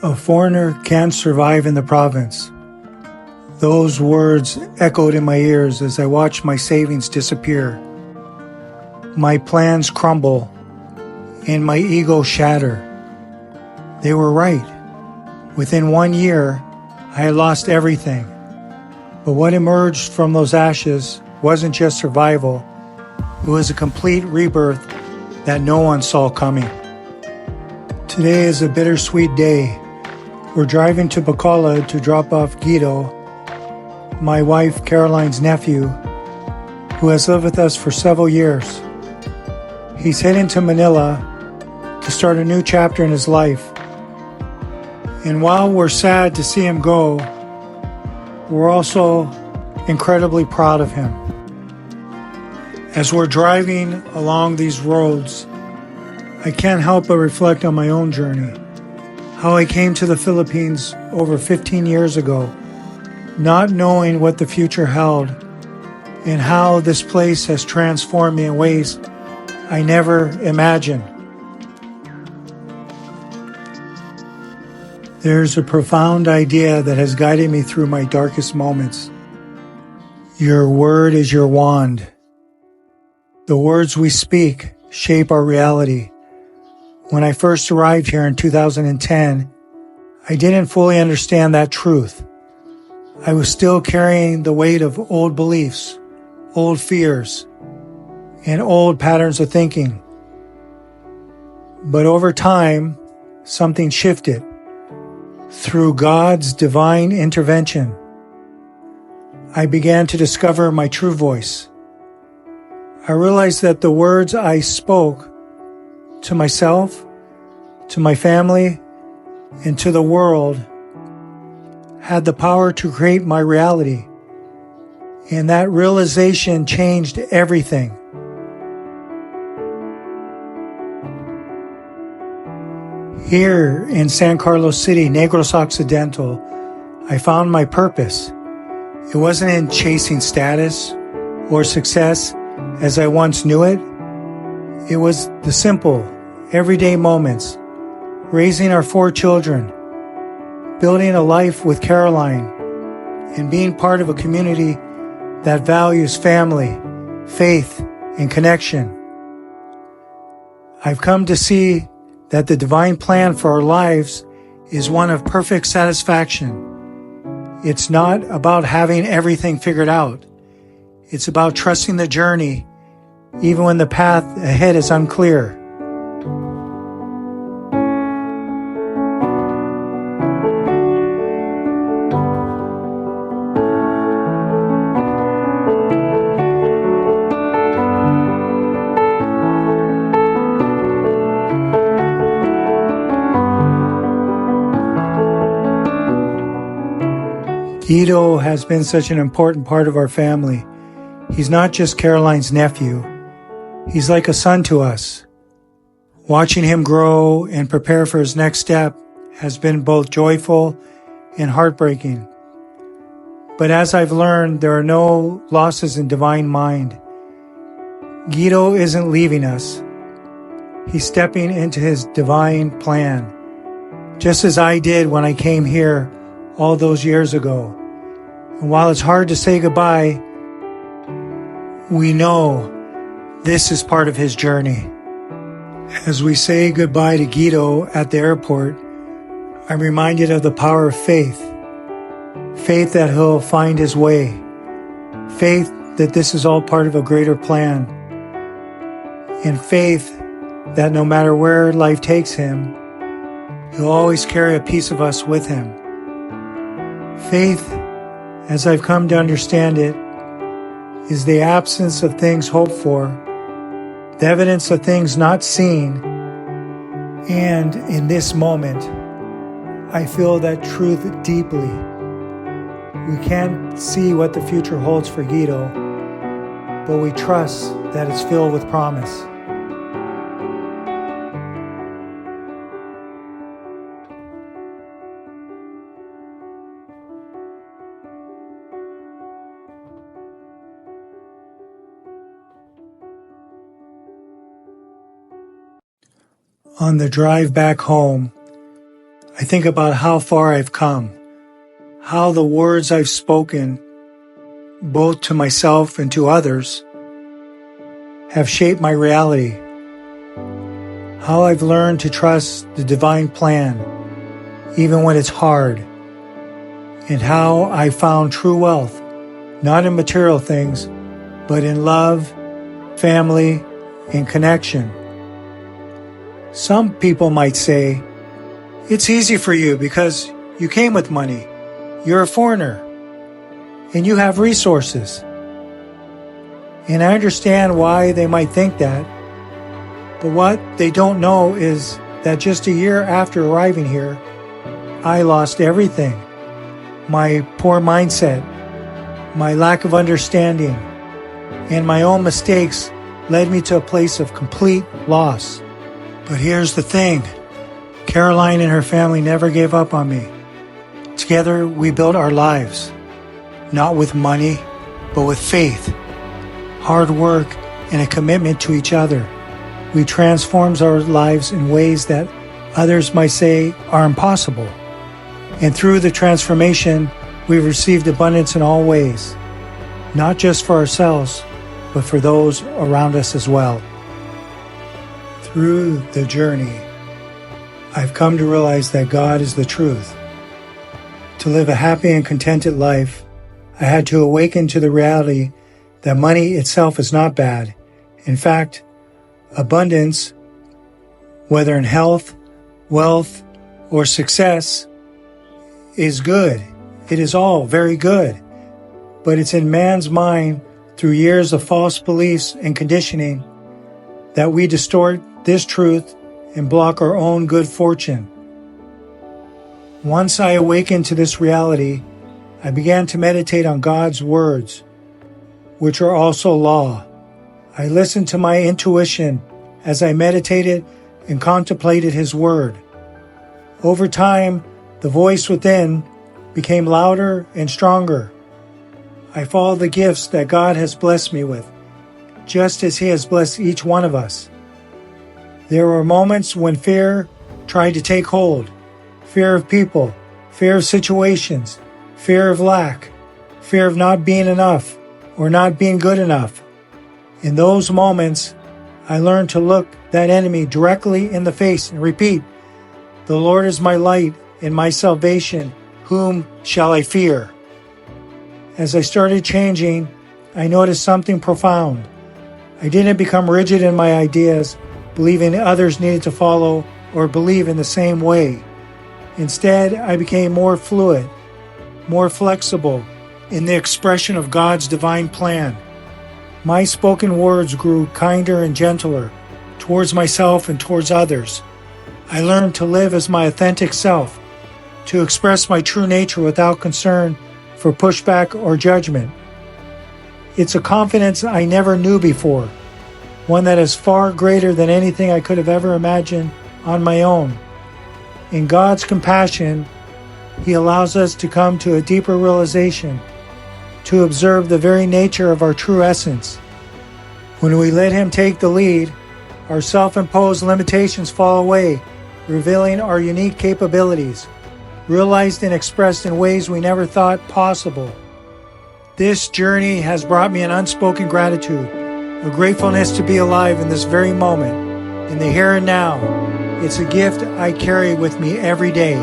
A foreigner can't survive in the province. Those words echoed in my ears as I watched my savings disappear, my plans crumble, and my ego shatter. They were right. Within 1 year, I had lost everything. But what emerged from those ashes wasn't just survival, it was a complete rebirth that no one saw coming. Today is a bittersweet day. We're driving to Bacolod to drop off Gido, my wife Caroline's nephew, who has lived with us for several years. He's heading to Manila to start a new chapter in his life. And while we're sad to see him go, we're also incredibly proud of him. As we're driving along these roads, I can't help but reflect on my own journey. How I came to the Philippines over 15 years ago, not knowing what the future held, and how this place has transformed me in ways I never imagined. There's a profound idea that has guided me through my darkest moments. Your word is your wand. The words we speak shape our reality. When I first arrived here in 2010, I didn't fully understand that truth. I was still carrying the weight of old beliefs, old fears, and old patterns of thinking. But over time, something shifted. Through God's divine intervention, I began to discover my true voice. I realized that the words I spoke to myself, to my family, and to the world had the power to create my reality. And that realization changed everything. Here in San Carlos City, Negros Occidental, I found my purpose. It wasn't in chasing status or success as I once knew it. It was the simple, everyday moments, raising our 4 children, building a life with Caroline, and being part of a community that values family, faith, and connection. I've come to see that the divine plan for our lives is one of perfect satisfaction. It's not about having everything figured out. It's about trusting the journey, even when the path ahead is unclear. Gido has been such an important part of our family. He's not just Caroline's nephew. He's like a son to us. Watching him grow and prepare for his next step has been both joyful and heartbreaking. But as I've learned, there are no losses in divine mind. Gido isn't leaving us. He's stepping into his divine plan, just as I did when I came here all those years ago. And while it's hard to say goodbye, we know this is part of his journey. As we say goodbye to Gido at the airport, I'm reminded of the power of faith. Faith that he'll find his way. Faith that this is all part of a greater plan. And faith that no matter where life takes him, he'll always carry a piece of us with him. Faith, as I've come to understand it, is the absence of things hoped for, the evidence of things not seen, and in this moment, I feel that truth deeply. We can't see what the future holds for Gido, but we trust that it's filled with promise. On the drive back home, I think about how far I've come, how the words I've spoken, both to myself and to others, have shaped my reality, how I've learned to trust the divine plan, even when it's hard, and how I found true wealth, not in material things, but in love, family, and connection. Some people might say, it's easy for you because you came with money, you're a foreigner, and you have resources. And I understand why they might think that, but what they don't know is that just a year after arriving here, I lost everything. My poor mindset, my lack of understanding, and my own mistakes led me to a place of complete loss. But here's the thing. Caroline and her family never gave up on me. Together, we built our lives, not with money, but with faith, hard work, and a commitment to each other. We transformed our lives in ways that others might say are impossible. And through the transformation, we've received abundance in all ways, not just for ourselves, but for those around us as well. Through the journey, I've come to realize that God is the truth. To live a happy and contented life, I had to awaken to the reality that money itself is not bad. In fact, abundance, whether in health, wealth, or success, is good. It is all very good. But it's in man's mind through years of false beliefs and conditioning that we distort this truth and block our own good fortune. Once I awakened to this reality, I began to meditate on God's words, which are also law. I listened to my intuition as I meditated and contemplated His word. Over time, the voice within became louder and stronger. I followed the gifts that God has blessed me with, just as He has blessed each one of us. There were moments when fear tried to take hold. Fear of people, fear of situations, fear of lack, fear of not being enough or not being good enough. In those moments, I learned to look that enemy directly in the face and repeat, "The Lord is my light and my salvation. Whom shall I fear?" As I started changing, I noticed something profound. I didn't become rigid in my ideas, believing others needed to follow or believe in the same way. Instead, I became more fluid, more flexible in the expression of God's divine plan. My spoken words grew kinder and gentler towards myself and towards others. I learned to live as my authentic self, to express my true nature without concern for pushback or judgment. It's a confidence I never knew before, one that is far greater than anything I could have ever imagined on my own. In God's compassion, He allows us to come to a deeper realization, to observe the very nature of our true essence. When we let Him take the lead, our self-imposed limitations fall away, revealing our unique capabilities, realized and expressed in ways we never thought possible. This journey has brought me an unspoken gratitude, a gratefulness to be alive in this very moment, in the here and now. It's a gift I carry with me every day.